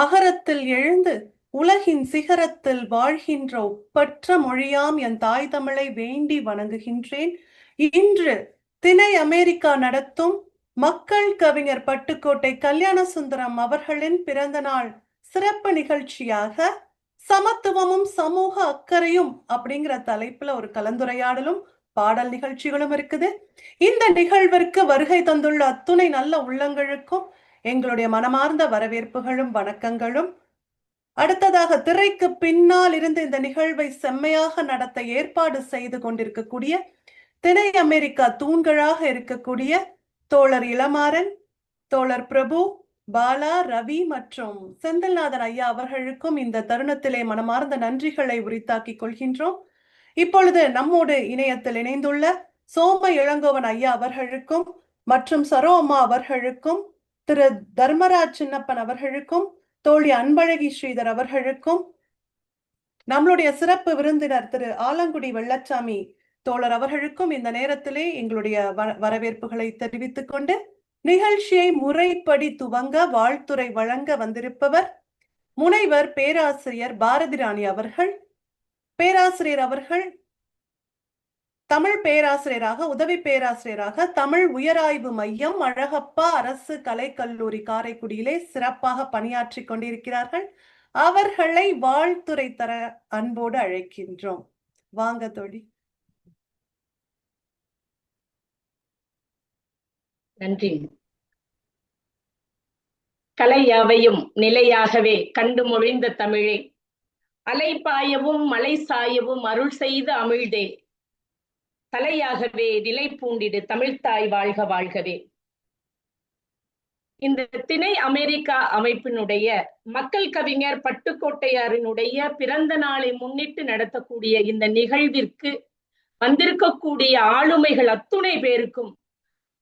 அகரத்தில் எழுந்து உலகின் சிகரத்தில் வாழ்கின்ற ஒப்பற்ற மொழியாம் என் தாய் தமிழை வேண்டி வணங்குகின்றேன். இன்று திணை அமெரிக்கா நடத்தும் மக்கள் கவிஞர் பட்டுக்கோட்டை கல்யாண சுந்தரம் அவர்களின் பிறந்த நாள் சிறப்பு நிகழ்ச்சியாக சமத்துவமும் சமூக அக்கறையும் அப்படிங்கிற தலைப்புல ஒரு கலந்துரையாடலும் பாடல் நிகழ்ச்சிகளும் இருக்குது. இந்த நிகழ்விற்கு வருகை தந்துள்ள அத்துணை நல்ல உள்ளங்களுக்கும் எங்களுடைய மனமார்ந்த வரவேற்புகளும் வணக்கங்களும். அடுத்ததாக திரைக்கு பின்னால் இருந்து இந்த நிகழ்வை செம்மையாக நடத்த ஏற்பாடு செய்து கொண்டிருக்கக்கூடிய திணை அமெரிக்கா தூண்களாக இருக்கக்கூடிய தோழர் இளமாறன், தோழர் பிரபு, பாலா, ரவி மற்றும் செந்தில்நாதன் ஐயா அவர்களுக்கும் இந்த தருணத்திலே மனமார்ந்த நன்றிகளை உரித்தாக்கிக் கொள்கின்றோம். இப்பொழுது நம்மோடு இணையத்தில் இணைந்துள்ள சோம இளங்கோவன் ஐயா அவர்களுக்கும் மற்றும் சரோ அம்மா அவர்களுக்கும், திரு தர்மராஜ் சின்னப்பன் அவர்களுக்கும், தோழி அன்பழகி ஸ்ரீதர் அவர்களுக்கும், நம்மளுடைய சிறப்பு விருந்தினர் திரு ஆலங்குடி வெள்ளச்சாமி தோழர் அவர்களுக்கும் இந்த நேரத்திலே எங்களுடைய வரவேற்புகளை தெரிவித்துக் கொண்டு நிகழ்ச்சியை முறைப்படி துவங்க வாழ்த்துரை வழங்க வந்திருப்பவர் முனைவர் பேராசிரியர் பாரதி ராணி அவர்கள். பேராசிரியர் அவர்கள் தமிழ் பேராசிரியராக, உதவி பேராசிரியராக தமிழ் உயராய்வு மையம் அழகப்பா அரசு கலைக்கல்லூரி காரைக்குடியிலே சிறப்பாக பணியாற்றி கொண்டிருக்கிறார்கள். அவர்களை வாழ்த்துரை தர அன்போடு அழைக்கின்றோம். வாங்க தோழி. நன்றி. கலையாவையும் நிலையாகவே கண்டு மொழிந்த தமிழே, அலைப்பாயவும் மலை சாயவும் அருள் செய்த அமிழ்தே, தலையாகவே நிலை பூண்டிடு தமிழ்த்தாய் வாழ்க வாழ்கவே. இந்த திணை அமெரிக்கா அமைப்பினுடைய மக்கள் கவிஞர் பட்டுக்கோட்டையாரினுடைய பிறந்த நாளை முன்னிட்டு நடத்தக்கூடிய இந்த நிகழ்விற்கு வந்திருக்கக்கூடிய ஆளுமைகள் அத்துணை பேருக்கும்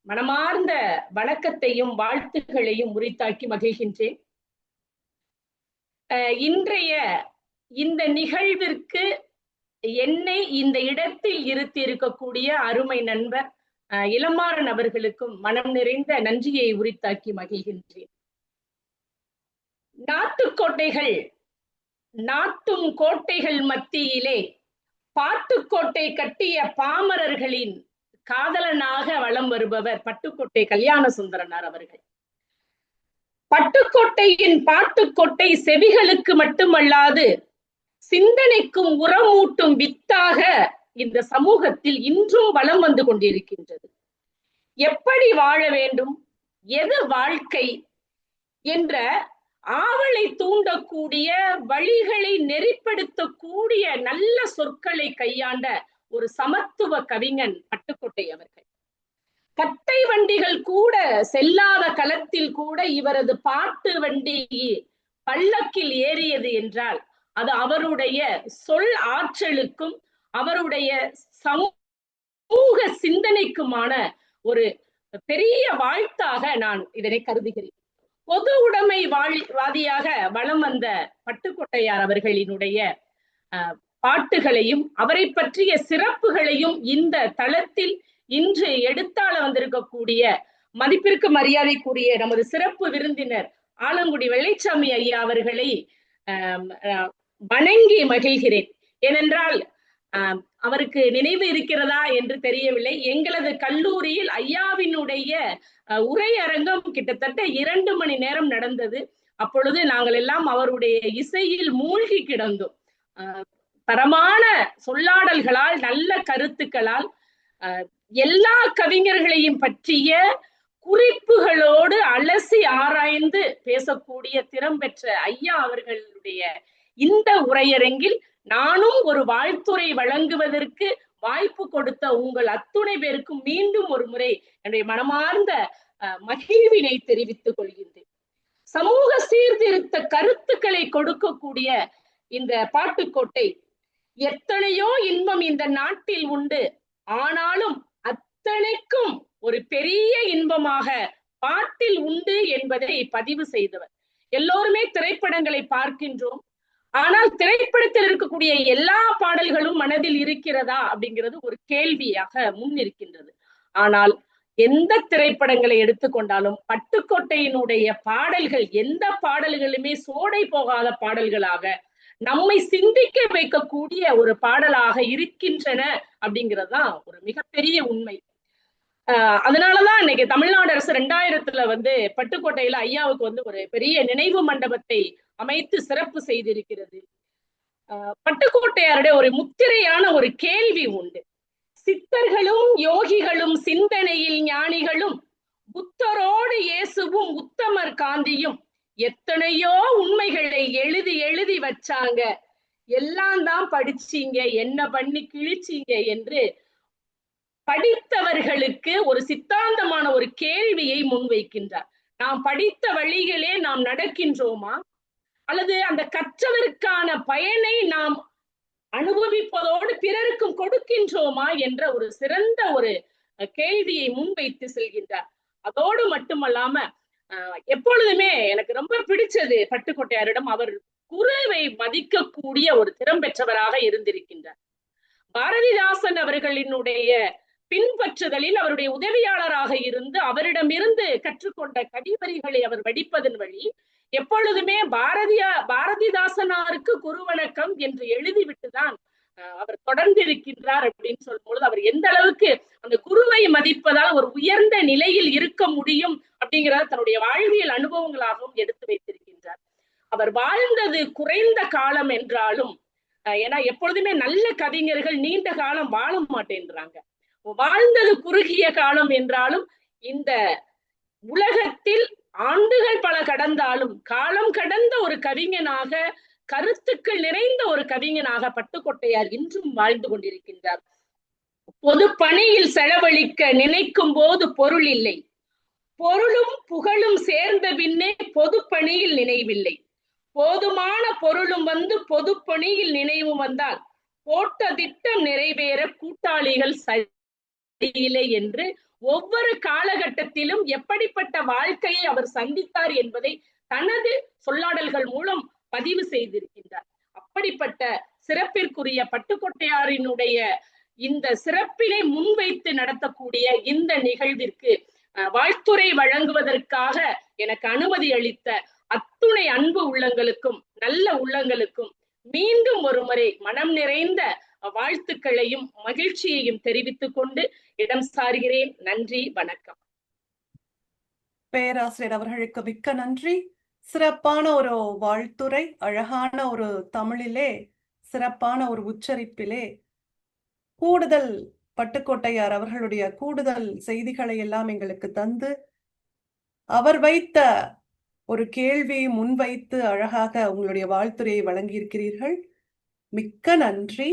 மனமார்ந்த வணக்கத்தையும் வாழ்த்துகளையும் உரித்தாக்கி மகிழ்கின்றேன். இன்றைய இந்த நிகழ்விற்கு என்னை இந்த இடத்தில் இருத்தி இருக்கக்கூடிய அருமை நண்பர் இளமாறன் அவர்களுக்கும் மனம் நிறைந்த நன்றியை உரித்தாக்கி மகிழ்கின்றேன். நாட்டுக்கோட்டைகள் நாட்டும் கோட்டைகள் மத்தியிலே பாட்டுக்கோட்டை கட்டிய பாமரர்களின் காதலனாக வலம் வருபவர் பட்டுக்கோட்டை கல்யாண சுந்தரனார் அவர்கள். பட்டுக்கோட்டையின் பாட்டுக்கோட்டை செவிகளுக்கு மட்டுமல்லாது சிந்தனைக்கும் உரமூட்டும் வித்தாக இந்த சமூகத்தில் இன்றும் வலம் வந்து கொண்டிருக்கின்றது. எப்படி வாழ வேண்டும், எது வாழ்க்கை என்ற ஆவலை தூண்டக்கூடிய, வழிகளை நெறிப்படுத்தக்கூடிய நல்ல சொற்களை கையாண்ட ஒரு சமத்துவ கவிஞன் பட்டுக்கோட்டை அவர்கள். கட்டை வண்டிகள் கூட செல்லாத களத்தில் கூட இவரது பாட்டு வண்டி பல்லக்கில் ஏறியது என்றால் அது அவருடைய சொல் ஆற்றலுக்கும் அவருடைய சமூக சிந்தனைக்குமான ஒரு பெரிய வாழ்த்தாக நான் இதனை கருதுகிறேன். பொது உடைமை வாதியாக வலம் வந்த பட்டுக்கோட்டையார் அவர்களினுடைய பாட்டுகளையும் அவரை பற்றிய சிறப்புகளையும் இந்த தளத்தில் இன்று எடுத்தாள வந்திருக்கக்கூடிய மதிப்பிற்கு மரியாதைக்குரிய நமது சிறப்பு விருந்தினர் ஆலங்குடி வெள்ளைச்சாமி ஐயா அவர்களை வணங்கி மகிழ்கிறேன். ஏனென்றால் அவருக்கு நினைவு இருக்கிறதா என்று தெரியவில்லை. எங்களது கல்லூரியில் ஐயாவினுடைய உரையரங்கம் கிட்டத்தட்ட 2 மணி நேரம் நடந்தது. அப்பொழுது நாங்கள் எல்லாம் அவருடைய இசையில் மூழ்கி கிடந்தோம். தரமான சொல்லாடல்களால், நல்ல கருத்துக்களால், எல்லா கவிஞர்களையும் பற்றிய குறிப்புகளோடு அலசி ஆராய்ந்து பேசக்கூடிய திறம் பெற்ற ஐயா அவர்களுடைய இந்த உரையரங்கில் நானும் ஒரு வாழ்த்துரை வழங்குவதற்கு வாய்ப்பு கொடுத்த உங்கள் அத்துணை பேருக்கும் மீண்டும் ஒரு முறை என்னுடைய மனமார்ந்த மகிழ்வினை தெரிவித்துக் கொள்கின்றேன். சமூக சீர்திருத்த கருத்துக்களை கொடுக்கக்கூடிய இந்த பாட்டுக்கோட்டை, எத்தனையோ இன்பம் இந்த நாட்டில் உண்டு, ஆனாலும் அத்தனைக்கும் ஒரு பெரிய இன்பமாக பாட்டில் உண்டு என்பதை பதிவு செய்தவர். எல்லோருமே திரைப்படங்களை பார்க்கின்றோம், ஆனால் திரைப்படத்தில் இருக்கக்கூடிய எல்லா பாடல்களும் மனதில் இருக்கிறதா அப்படிங்கிறது ஒரு கேள்வியாக முன் இருக்கின்றது. ஆனால் எந்த திரைப்படங்களை எடுத்துக்கொண்டாலும் பட்டுக்கோட்டையினுடைய பாடல்கள் எந்த பாடல்களுமே சோடை போகாத பாடல்களாக நம்மை சிந்திக்க வைக்கக்கூடிய ஒரு பாடலாக இருக்கின்றன அப்படிங்கிறதுதான் ஒரு மிகப்பெரிய உண்மை. அதனாலதான் இன்னைக்கு தமிழ்நாடு அரசு 2000 பட்டுக்கோட்டையில ஐயாவுக்கு ஒரு பெரிய நினைவு மண்டபத்தை அமைத்து சிறப்பு செய்திருக்கிறது. பட்டுக்கோட்டையாருடைய ஒரு முத்திரையான ஒரு கேள்வி உண்டு. சித்தர்களும் யோகிகளும் சிந்தனையில் ஞானிகளும் புத்தரோடு இயேசுவும் உத்தமர் காந்தியும் எத்தனையோ உண்மைகளை எழுதி எழுதி வச்சாங்க, எல்லாம் தான் படிச்சீங்க, என்ன பண்ணி கிழிச்சீங்க என்று படித்தவர்களுக்கு ஒரு சித்தாந்தமான ஒரு கேள்வியை முன்வைக்கின்றார். நாம் படித்த வழிகளே நாம் நடக்கின்றோமா, அல்லது அந்த கற்றதற்கான பயனை நாம் அனுபவிப்பதோடு பிறருக்கும் கொடுக்கின்றோமா என்ற ஒரு சிறந்த ஒரு கேள்வியை முன்வைத்து செல்கின்றார். அதோடு மட்டுமல்லாம எப்பொழுதுமே எனக்கு ரொம்ப பிடிச்சது பட்டுக்கோட்டையாரிடம், அவர் குருவை மதிக்கக்கூடிய ஒரு திறம் பெற்றவராக இருந்திருக்கின்றார். பாரதிதாசன் அவர்களினுடைய பின்பற்றுதலில் அவருடைய உதவியாளராக இருந்து அவரிடமிருந்து கற்றுக்கொண்ட கடிவரிகளை அவர் வடிப்பதன் வழி எப்பொழுதுமே பாரதிதாசனாருக்கு குருவணக்கம் என்று எழுதிவிட்டுதான் அவர் தொடர்ந்து இருக்கின்றார் அப்படின்னு சொல்லும் பொழுது அவர் எந்த அளவுக்கு அந்த குருவை மதிப்பதால் ஒரு உயர்ந்த நிலையில் இருக்க முடியும் அப்படிங்கிறத தன்னுடைய வாழ்வியல் அனுபவங்களாகவும் எடுத்து வைத்திருக்கின்றார். அவர் வாழ்ந்தது குறைந்த காலம் என்றாலும், ஏன்னா எப்பொழுதுமே நல்ல கவிஞர்கள் நீண்ட காலம் வாழ மாட்டேன்றாங்க, வாழ்ந்தது குறுகிய காலம் என்றாலும் இந்த உலகத்தில் ஆண்டுகள் பல கடந்தாலும் காலம் கடந்த ஒரு கவிஞனாக, கருத்துக்கள் நிறைந்த ஒரு கவிஞனாக பட்டுக்கோட்டையார் இன்றும் வாழ்ந்து கொண்டிருக்கின்றார். பொது பணியில் செலவழிக்க நினைக்கும் போது பொருள் இல்லை, பொருளும் புகழும் சேர்ந்த பின்னே பொது பணியில் நினைவில்லை, போதுமான பொருளும் பொது பணியில் நினைவு வந்தால் போட்ட திட்டம் நிறைவேற கூட்டாளிகள் சரியில்லை என்று ஒவ்வொரு காலகட்டத்திலும் எப்படிப்பட்ட வாழ்க்கையை அவர் சந்தித்தார் என்பதை தனது சொல்லாடல்கள் மூலம் பதிவு செய்திருக்கின்றார். அப்படிப்பட்ட சிறப்பிற்குரிய பட்டுக்கோட்டையாரினுடைய இந்த சிறப்பினை முன்வைத்து நடத்தக்கூடிய இந்த நிகழ்விற்கு வாழ்த்துரை வழங்குவதற்காக எனக்கு அனுமதி அளித்த அத்துணை அன்பு உள்ளங்களுக்கும் நல்ல உள்ளங்களுக்கும் மீண்டும் ஒரு முறை மனம் நிறைந்த வாழ்த்துக்களையும் மகிழ்ச்சியையும் தெரிவித்துக் கொண்டு இடம் சார்கிறேன். நன்றி, வணக்கம். பேராசிரியர் அவர்களுக்கு மிக்க நன்றி. சிறப்பான ஒரு வாழ்த்துரை, அழகான ஒரு தமிழிலே, சிறப்பான ஒரு உச்சரிப்பிலே கூடுதல் பட்டுக்கோட்டையார் அவர்களுடைய கூடுதல் செய்திகளை எல்லாம் எங்களுக்கு தந்து அவர் வைத்த ஒரு கேள்வியை முன்வைத்து அழகாக உங்களுடைய வாழ்த்துரையை வழங்கியிருக்கிறீர்கள். மிக்க நன்றி.